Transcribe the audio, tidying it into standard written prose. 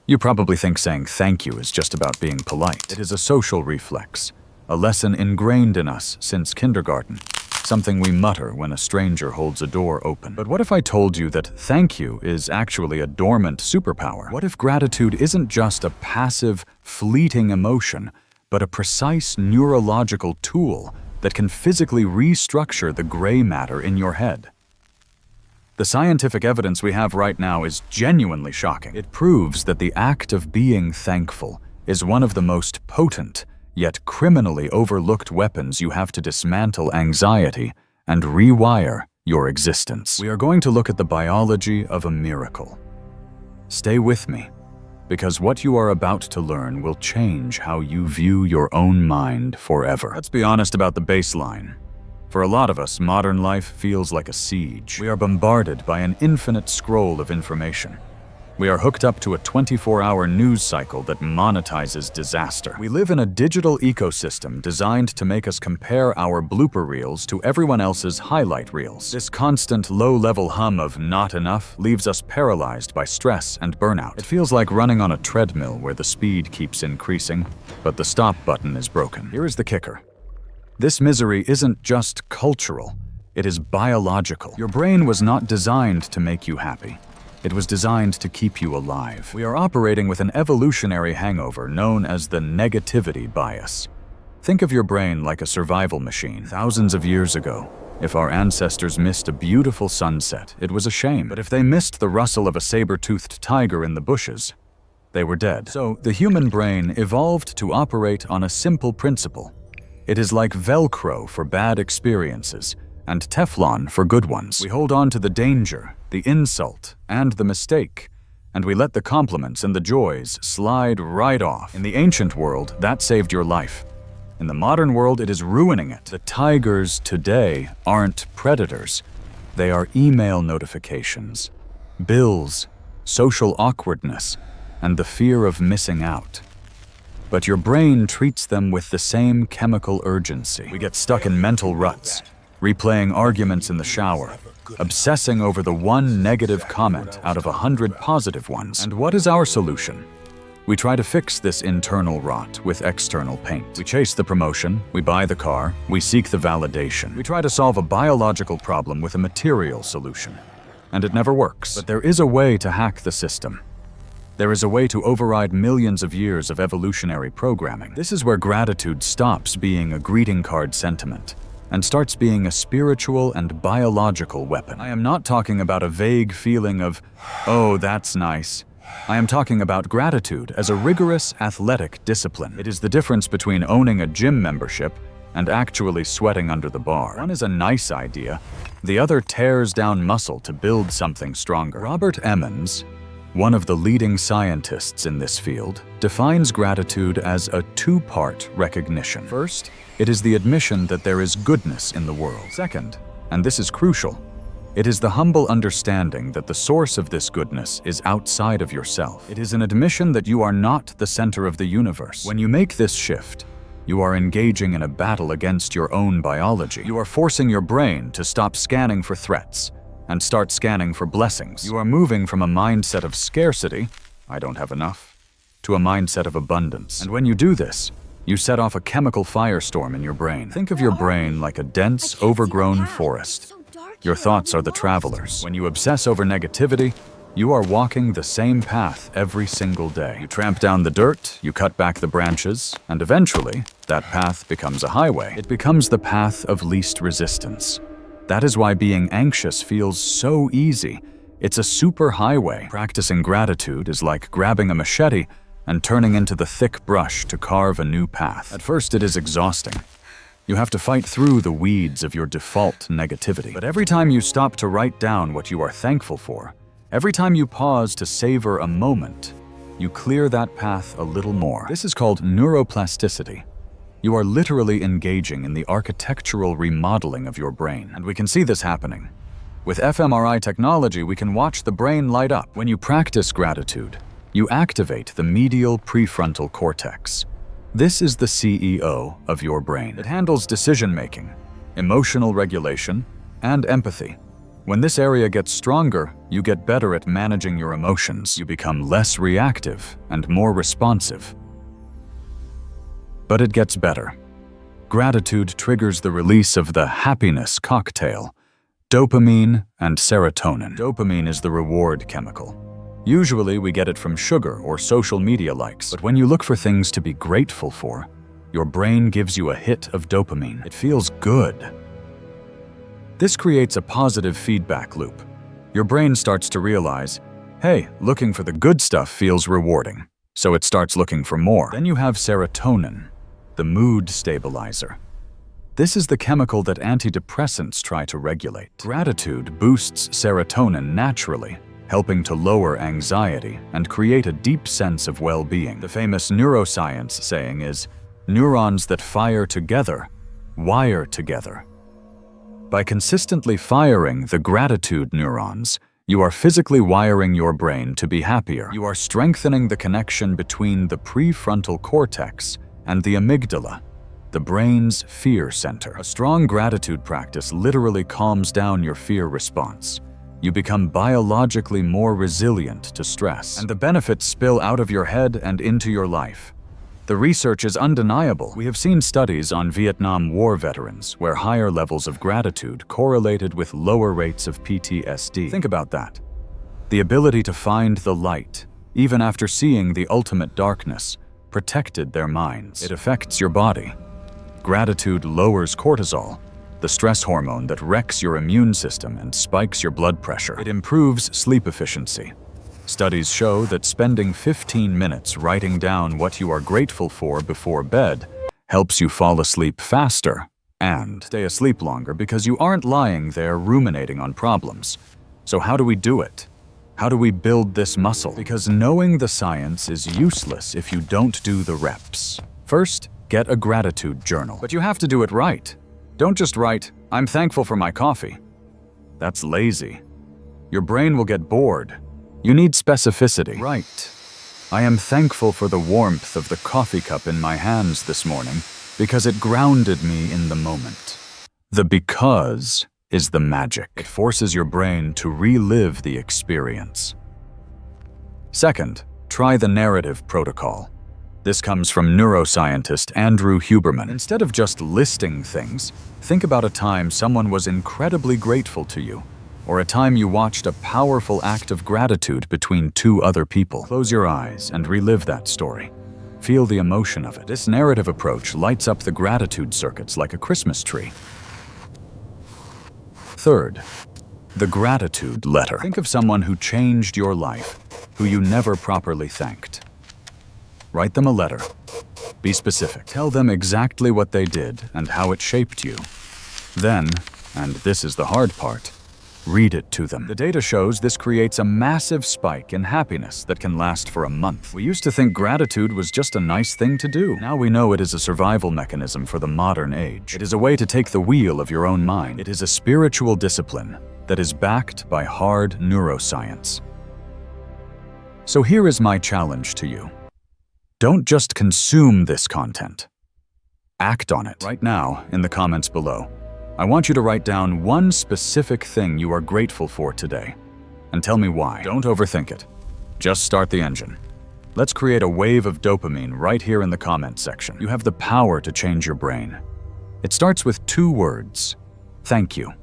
You probably think saying thank you is just about being polite. It is a social reflex, a lesson ingrained in us since kindergarten, something we mutter when a stranger holds a door open. But what if I told you that thank you is actually a dormant superpower? What if gratitude isn't just a passive, fleeting emotion, but a precise neurological tool that can physically restructure the gray matter in your head? The scientific evidence we have right now is genuinely shocking. It proves that the act of being thankful is one of the most potent, yet criminally overlooked weapons you have to dismantle anxiety and rewire your existence. We are going to look at the biology of a miracle. Stay with me, because what you are about to learn will change how you view your own mind forever. Let's be honest about the baseline. For a lot of us, modern life feels like a siege. We are bombarded by an infinite scroll of information. We are hooked up to a 24-hour news cycle that monetizes disaster. We live in a digital ecosystem designed to make us compare our blooper reels to everyone else's highlight reels. This constant low-level hum of not enough leaves us paralyzed by stress and burnout. It feels like running on a treadmill where the speed keeps increasing, but the stop button is broken. Here is the kicker. This misery isn't just cultural, it is biological. Your brain was not designed to make you happy. It was designed to keep you alive. We are operating with an evolutionary hangover known as the negativity bias. Think of your brain like a survival machine. Thousands of years ago, if our ancestors missed a beautiful sunset, it was a shame. But if they missed the rustle of a saber-toothed tiger in the bushes, they were dead. So the human brain evolved to operate on a simple principle. It is like Velcro for bad experiences and Teflon for good ones. We hold on to the danger, the insult, and the mistake, and we let the compliments and the joys slide right off. In the ancient world, that saved your life. In the modern world, it is ruining it. The tigers today aren't predators. They are email notifications, bills, social awkwardness, and the fear of missing out. But your brain treats them with the same chemical urgency. We get stuck in mental ruts, replaying arguments in the shower, obsessing over the one negative comment out of 100 positive ones. And what is our solution? We try to fix this internal rot with external paint. We chase the promotion, we buy the car, we seek the validation. We try to solve a biological problem with a material solution. And it never works. But there is a way to hack the system. There is a way to override millions of years of evolutionary programming. This is where gratitude stops being a greeting card sentiment and starts being a spiritual and biological weapon. I am not talking about a vague feeling of, oh, that's nice. I am talking about gratitude as a rigorous athletic discipline. It is the difference between owning a gym membership and actually sweating under the bar. One is a nice idea, the other tears down muscle to build something stronger. Robert Emmons, one of the leading scientists in this field, defines gratitude as a two-part recognition. First, it is the admission that there is goodness in the world. Second, and this is crucial, it is the humble understanding that the source of this goodness is outside of yourself. It is an admission that you are not the center of the universe. When you make this shift, you are engaging in a battle against your own biology. You are forcing your brain to stop scanning for threats and start scanning for blessings. You are moving from a mindset of scarcity, I don't have enough, to a mindset of abundance. And when you do this, you set off a chemical firestorm in your brain. Think of your brain like a dense, overgrown forest. Your thoughts are the travelers. When you obsess over negativity, you are walking the same path every single day. You tramp down the dirt, you cut back the branches, and eventually, that path becomes a highway. It becomes the path of least resistance. That is why being anxious feels so easy. It's a super highway. Practicing gratitude is like grabbing a machete and turning into the thick brush to carve a new path. At first, it is exhausting. You have to fight through the weeds of your default negativity. But every time you stop to write down what you are thankful for, every time you pause to savor a moment, you clear that path a little more. This is called neuroplasticity. You are literally engaging in the architectural remodeling of your brain, and we can see this happening. With fMRI technology, we can watch the brain light up. When you practice gratitude, you activate the medial prefrontal cortex. This is the CEO of your brain. It handles decision-making, emotional regulation, and empathy. When this area gets stronger, you get better at managing your emotions. You become less reactive and more responsive. But it gets better. Gratitude triggers the release of the happiness cocktail, dopamine and serotonin. Dopamine is the reward chemical. Usually we get it from sugar or social media likes, but when you look for things to be grateful for, your brain gives you a hit of dopamine. It feels good. This creates a positive feedback loop. Your brain starts to realize, hey, looking for the good stuff feels rewarding, so it starts looking for more. Then you have serotonin, the mood stabilizer. This is the chemical that antidepressants try to regulate. Gratitude boosts serotonin naturally, helping to lower anxiety and create a deep sense of well-being. The famous neuroscience saying is, neurons that fire together, wire together. By consistently firing the gratitude neurons, you are physically wiring your brain to be happier. You are strengthening the connection between the prefrontal cortex and the amygdala, the brain's fear center. A strong gratitude practice literally calms down your fear response. You become biologically more resilient to stress, and the benefits spill out of your head and into your life. The research is undeniable. We have seen studies on Vietnam War veterans where higher levels of gratitude correlated with lower rates of PTSD. Think about that. The ability to find the light, even after seeing the ultimate darkness, protected their minds. It affects your body. Gratitude lowers cortisol, the stress hormone that wrecks your immune system and spikes your blood pressure. It improves sleep efficiency. Studies show that spending 15 minutes writing down what you are grateful for before bed helps you fall asleep faster and stay asleep longer because you aren't lying there ruminating on problems. So how do we do it? How do we build this muscle? Because knowing the science is useless if you don't do the reps. First, get a gratitude journal. But you have to do it right. Don't just write, "I'm thankful for my coffee." That's lazy. Your brain will get bored. You need specificity. Right. I am thankful for the warmth of the coffee cup in my hands this morning because it grounded me in the moment. The because is the magic. It forces your brain to relive the experience. Second, try the narrative protocol. This comes from neuroscientist Andrew Huberman. Instead of just listing things, think about a time someone was incredibly grateful to you, or a time you watched a powerful act of gratitude between two other people. Close your eyes and relive that story. Feel the emotion of it. This narrative approach lights up the gratitude circuits like a Christmas tree. Third, the gratitude letter. Think of someone who changed your life, who you never properly thanked. Write them a letter. Be specific. Tell them exactly what they did and how it shaped you. Then, and this is the hard part, read it to them. The data shows this creates a massive spike in happiness that can last for a month. We used to think gratitude was just a nice thing to do. Now we know it is a survival mechanism for the modern age. It is a way to take the wheel of your own mind. It is a spiritual discipline that is backed by hard neuroscience. So here is my challenge to you. Don't just consume this content. Act on it. Right now, in the comments below, I want you to write down one specific thing you are grateful for today, and tell me why. Don't overthink it. Just start the engine. Let's create a wave of dopamine right here in the comment section. You have the power to change your brain. It starts with 2 words: thank you.